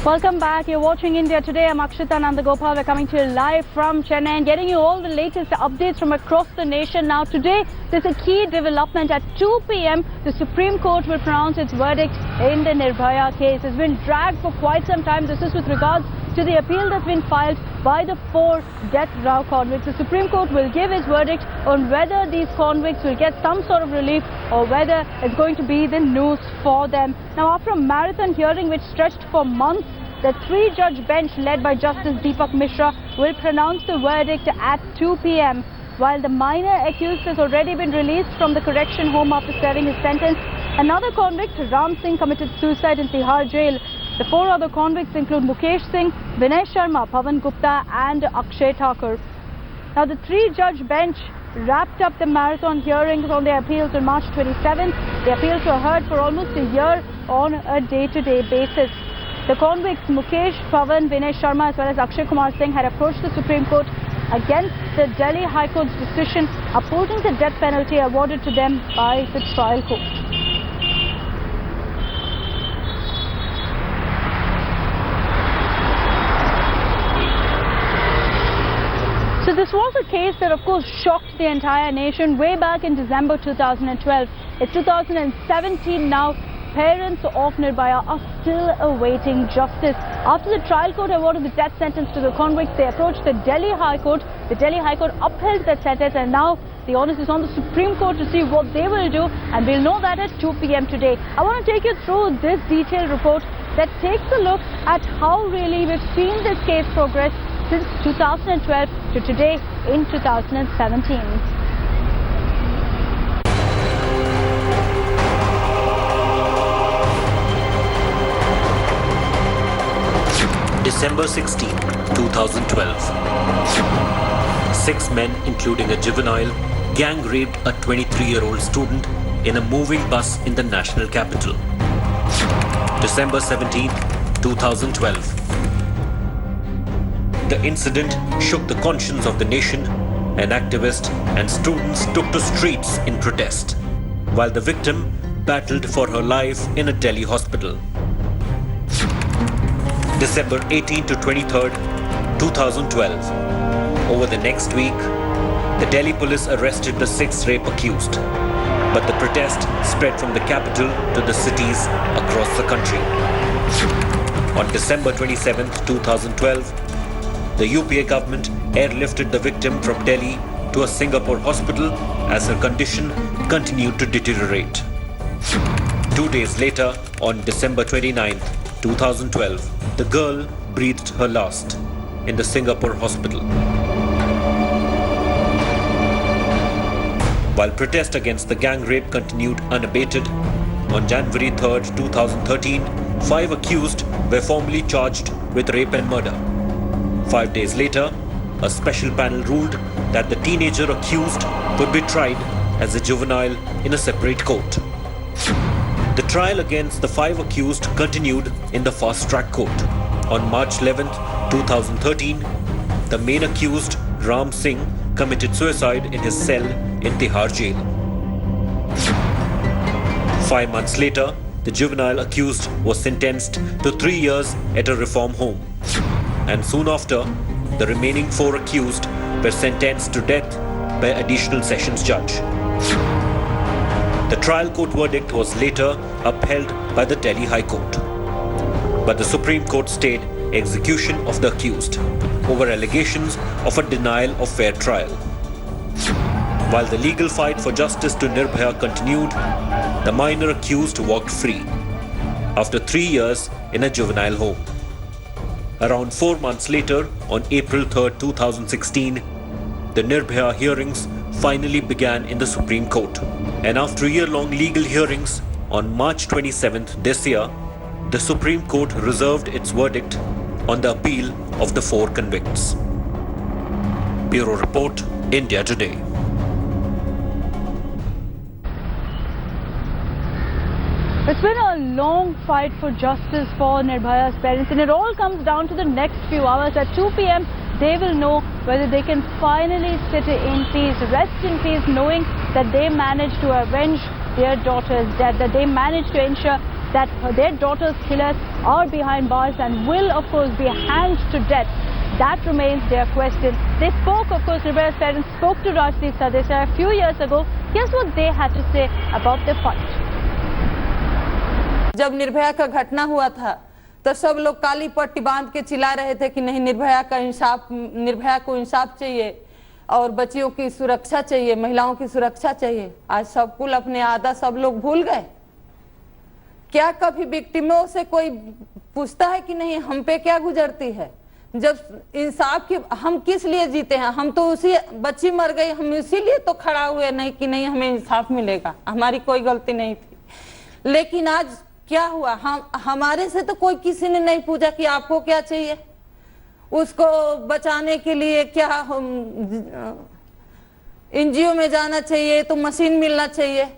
Welcome back. You're watching India Today. I'm Akshita Nandagopal. We're coming to you live from Chennai and getting you all the latest updates from across the nation. Now today, there's a key development. At 2 p.m, the Supreme Court will pronounce its verdict in the Nirbhaya case. It's been dragged for quite some time. This is with regards to the appeal that's been filed by the 4 death row convicts. The Supreme Court will give its verdict on whether these convicts will get some sort of relief or whether it's going to be the noose for them. Now, after a marathon hearing which stretched for months, the 3-judge bench led by Justice Deepak Mishra will pronounce the verdict at 2 p.m. While the minor accused has already been released from the correction home after serving his sentence, another convict, Ram Singh, committed suicide in Tihar jail. The 4 other convicts include Mukesh Singh, Vinay Sharma, Pawan Gupta and Akshay Thakur. Now, the 3-judge bench wrapped up the marathon hearings on their appeals on March 27th. The appeals were heard for almost a year on a day-to-day basis. The convicts Mukesh, Pawan, Vinay Sharma as well as Akshay Kumar Singh had approached the Supreme Court against the Delhi High Court's decision opposing the death penalty awarded to them by the trial court. So this was a case that of course shocked the entire nation way back in December 2012. It's 2017 now. Parents of Nirbhaya are still awaiting justice. After the trial court awarded the death sentence to the convicts, they approached the Delhi High Court. The Delhi High Court upheld that sentence, and now the onus is on the Supreme Court to see what they will do, and we'll know that at 2 p.m. today. I want to take you through this detailed report that takes a look at how really we've seen this case progress since 2012 to today in 2017. December 16, 2012. 6 men, including a juvenile, gang raped a 23-year-old student in a moving bus in the national capital. December 17, 2012. The incident shook the conscience of the nation, and activists and students took to streets in protest, while the victim battled for her life in a Delhi hospital. December 18 to 23rd, 2012. Over the next week, the Delhi police arrested the 6 rape accused, but the protest spread from the capital to the cities across the country. On December 27, 2012, the UPA government airlifted the victim from Delhi to a Singapore hospital as her condition continued to deteriorate. 2 days later, on December 29, 2012, the girl breathed her last in the Singapore hospital. While protest against the gang rape continued unabated, on January 3, 2013, 5 accused were formally charged with rape and murder. 5 days later, a special panel ruled that the teenager accused would be tried as a juvenile in a separate court. The trial against the 5 accused continued in the fast-track court. On March 11, 2013, the main accused, Ram Singh, committed suicide in his cell in Tihar jail. 5 months later, the juvenile accused was sentenced to 3 years at a reform home. And soon after, the remaining 4 accused were sentenced to death by additional sessions judge. The trial court verdict was later upheld by the Delhi High Court. But the Supreme Court stayed execution of the accused over allegations of a denial of fair trial. While the legal fight for justice to Nirbhaya continued, the minor accused walked free after 3 years in a juvenile home. Around 4 months later, on April 3, 2016, the Nirbhaya hearings finally began in the Supreme Court. And after year-long legal hearings, on March 27th this year, the Supreme Court reserved its verdict on the appeal of the 4 convicts. Bureau Report, India Today. It's been a long fight for justice for Nirbhaya's parents, and it all comes down to the next few hours. At 2 p.m, they will know whether they can finally sit in peace, rest in peace, knowing that they managed to avenge their daughter's death, that they managed to ensure that their daughter's killers are behind bars and will, of course, be hanged to death. That remains their question. They spoke, of course, Nirbaya's parents spoke to Rajdeep Sardesai a few years ago. Here's what they had to say about the fight. जब निर्भया का घटना हुआ था तो सब लोग काली पट्टी बांध के चिल्ला रहे थे कि नहीं, निर्भया को इंसाफ चाहिए और बच्चियों की सुरक्षा चाहिए, महिलाओं की सुरक्षा चाहिए। आज सब कुल अपने आदा सब लोग भूल गए। क्या कभी विक्टिमों से कोई पूछता है कि नहीं हम पे क्या गुजरती है? जब इंसाफ की हम किस लिए जीते हैं? हम तो उसी बच्ची मर गई, हम इसीलिए तो खड़ा हुए नहीं कि नहीं हमें इंसाफ मिलेगा, हमारी कोई गलती नहीं थी। लेकिन आज क्या हुआ? हमारे से तो कोई किसी ने नहीं पूछा कि आपको क्या चाहिए। उसको बचाने के लिए क्या एनजीओ में जाना चाहिए तो मशीन मिलना चाहिए।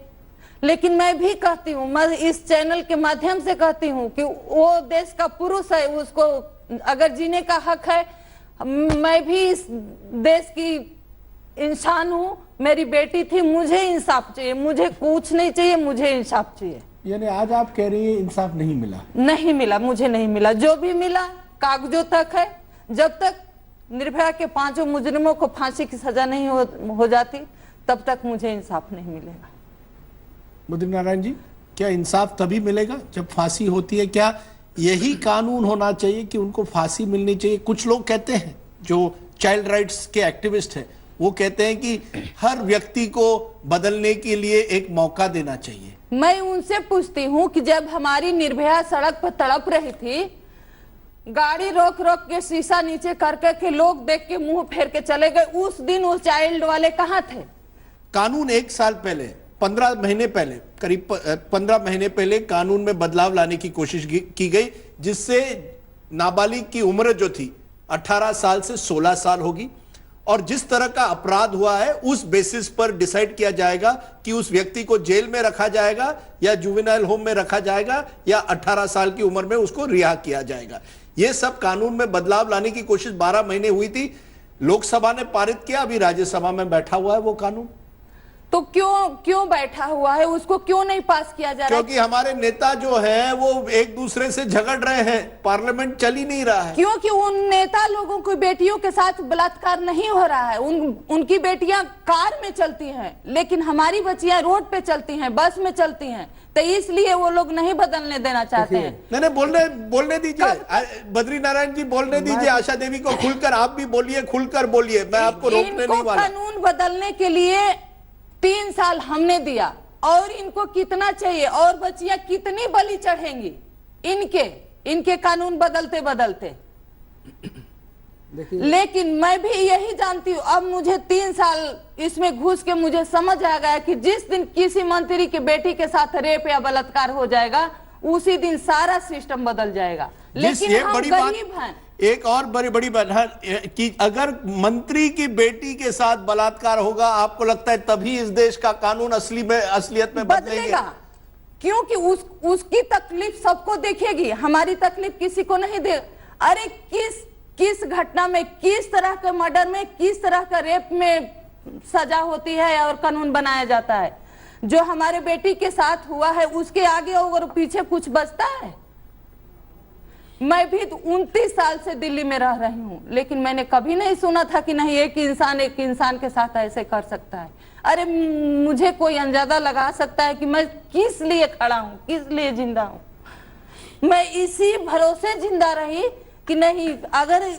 लेकिन मैं भी कहती हूँ, मैं इस चैनल के माध्यम से कहती हूँ कि वो देश का पुरुष है, उसको अगर जीने का हक है। मैं भी इस देश की इंसान हूँ, मेरी बेटी थी, मुझे इंसाफ चाहिए, मुझे कुछ नहीं चाहिए, मुझे इंसाफ चाहिए। यानी आज आप कह रही हैं इंसाफ नहीं मिला? नहीं मिला, मुझे नहीं मिला। जो भी मिला कागजों तक है। जब तक निर्भया के 5 मुजरिमों को फांसी की सजा नहीं हो जाती तब तक मुझे इंसाफ नहीं मिलेगा। बद्री नारायण जी, क्या इंसाफ तभी मिलेगा जब फांसी होती है? क्या यही कानून होना चाहिए कि उनको फांसी मिलनी चाहिए? कुछ लोग कहते हैं, जो चाइल्ड राइट्स के एक्टिविस्ट हैं, वो कहते हैं कि हर व्यक्ति को बदलने के लिए एक मौका देना चाहिए। मैं उनसे पूछती हूँ कि जब हमारी निर्भया सड़क पर तड़प रही थी, गाड़ी रोक रोक के शीशा नीचे करके के लोग देख के मुंह फेर के चले गए, उस दिन उस चाइल्ड वाले कहाँ थे? कानून 1 साल पहले, 15 महीने पहले, करीब 15 महीने पहले कानून में बदलाव लाने की कोशिश की गई, जिससे नाबालिग की उम्र जो थी 18 साल से 16 साल होगी। और जिस तरह का अपराध हुआ है उस बेसिस पर डिसाइड किया जाएगा कि उस व्यक्ति को जेल में रखा जाएगा या जुवेनाइल होम में रखा जाएगा या 18 साल की उम्र में उसको रिहा किया जाएगा। यह सब कानून में बदलाव लाने की कोशिश 12 महीने हुई थी। लोकसभा ने पारित किया, अभी राज्यसभा में बैठा हुआ है वो कानून। तो क्यों बैठा हुआ है? उसको क्यों नहीं पास किया जा रहा? क्योंकि हमारे नेता जो है वो एक दूसरे से झगड़ रहे हैं, पार्लियामेंट चल ही नहीं रहा है। क्योंकि उन नेता लोगों की बेटियों के साथ बलात्कार नहीं हो रहा है। उनकी बेटियां कार में चलती हैं, लेकिन हमारी बच्चियां रोड पे चलती हैं, बस में चलती हैं। तो इसलिए वो लोग नहीं बदलने देना चाहते हैं। नहीं, बोलने दीजिए बद्री नारायण जी, बोलने दीजिए आशा देवी को खुलकर। आप भी बोलिए, खुलकर बोलिए, मैं आपको रोकने नहीं वाला। कानून बदलने के लिए 3 साल हमने दिया, और इनको कितना चाहिए? और बच्चियां कितनी बलि चढ़ेंगी इनके कानून बदलते बदलते। लेकिन मैं भी यही जानती हूँ, अब मुझे 3 साल इसमें घुस के मुझे समझ आ गया कि जिस दिन किसी मंत्री की बेटी के साथ रेप या बलात्कार हो जाएगा उसी दिन सारा सिस्टम बदल जाएगा। लेकिन हम गरीब हैं। एक और बड़ी बात है कि अगर मंत्री की बेटी के साथ बलात्कार होगा, आपको लगता है तभी इस देश का कानून असलियत में बदलेगा? क्योंकि उसकी तकलीफ सबको देखेगी, हमारी तकलीफ किसी को नहीं दे। अरे किस घटना में, किस तरह के मर्डर में, किस तरह का रेप में सजा होती है और कानून बनाया जाता है? जो हमारे बेटी के साथ हुआ है उसके आगे और पीछे कुछ बचता है? मैं भी 29 साल से दिल्ली में रह रही हूँ, लेकिन मैंने कभी नहीं सुना था कि नहीं एक इंसान के साथ ऐसे कर सकता है। अरे मुझे कोई अंदाजा लगा सकता है कि मैं किस लिए खड़ा हूँ, किस लिए जिंदा हूँ। मैं इसी भरोसे जिंदा रही कि नहीं, अगर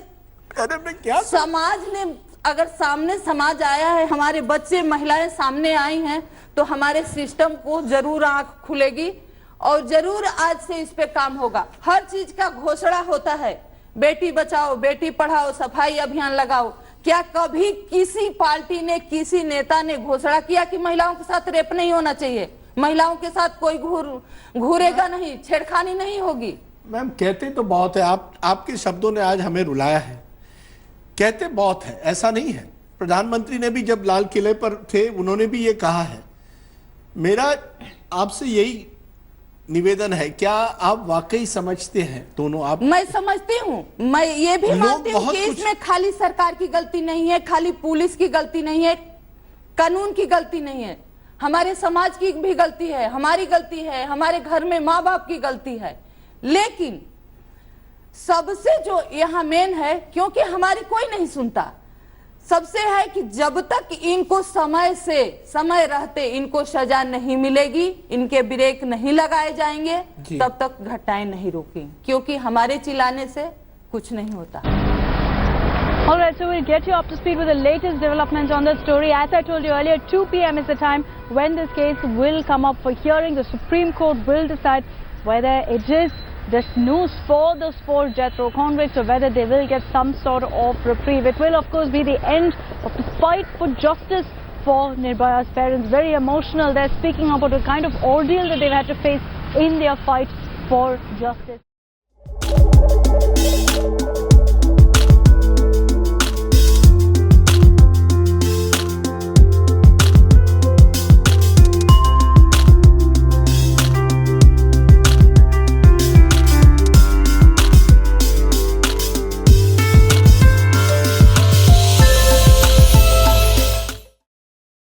क्या समाज ने, अगर सामने समाज आया है, हमारे बच्चे महिलाएं सामने आई हैं, तो हमारे सिस्टम को जरूर आंख खुलेगी और जरूर आज से इस पे काम होगा। हर चीज का घोषणा होता है, बेटी बचाओ, बेटी पढ़ाओ, सफाई अभियान लगाओ। क्या कभी किसी पार्टी ने, किसी नेता ने घोषणा किया कि महिलाओं के साथ रेप नहीं होना चाहिए, महिलाओं के साथ कोई घूरेगा नहीं, छेड़खानी नहीं होगी? मैम, कहते तो बहुत है, आपके शब्दों ने आज हमें रुलाया है। कहते बहुत है, ऐसा नहीं है। प्रधानमंत्री ने भी जब लाल किले पर थे उन्होंने भी ये कहा है। मेरा आपसे यही निवेदन है, क्या आप वाकई समझते हैं दोनों? आप मैं समझती हूँ, मैं ये भी मानती हूँ कि इसमें खाली सरकार की गलती नहीं है, खाली पुलिस की गलती नहीं है, कानून की गलती नहीं है। हमारे समाज की भी गलती है, हमारी गलती है, हमारे घर में माँ बाप की गलती है। लेकिन सबसे जो यहाँ मेन है, क्योंकि हमारी कोई नहीं सुनता, सबसे है कि जब तक इनको समय रहते इनको सजा नहीं मिलेगी, इनके ब्रेक नहीं लगाए जाएंगे, तब तक घटनाएं नहीं रुकेंगी, क्योंकि हमारे चिल्लाने से कुछ नहीं होता। All right, so we'll get you up to speed with the latest developments on this story. As I told you earlier, 2 p.m. is the time when this case will come up for hearing. The Supreme Court will decide whether it is the snooze for the four death row convicts or whether they will get some sort of reprieve. It will, of course, be the end of the fight for justice for Nirbhaya's parents. Very emotional. They're speaking about the kind of ordeal that they've had to face in their fight for justice.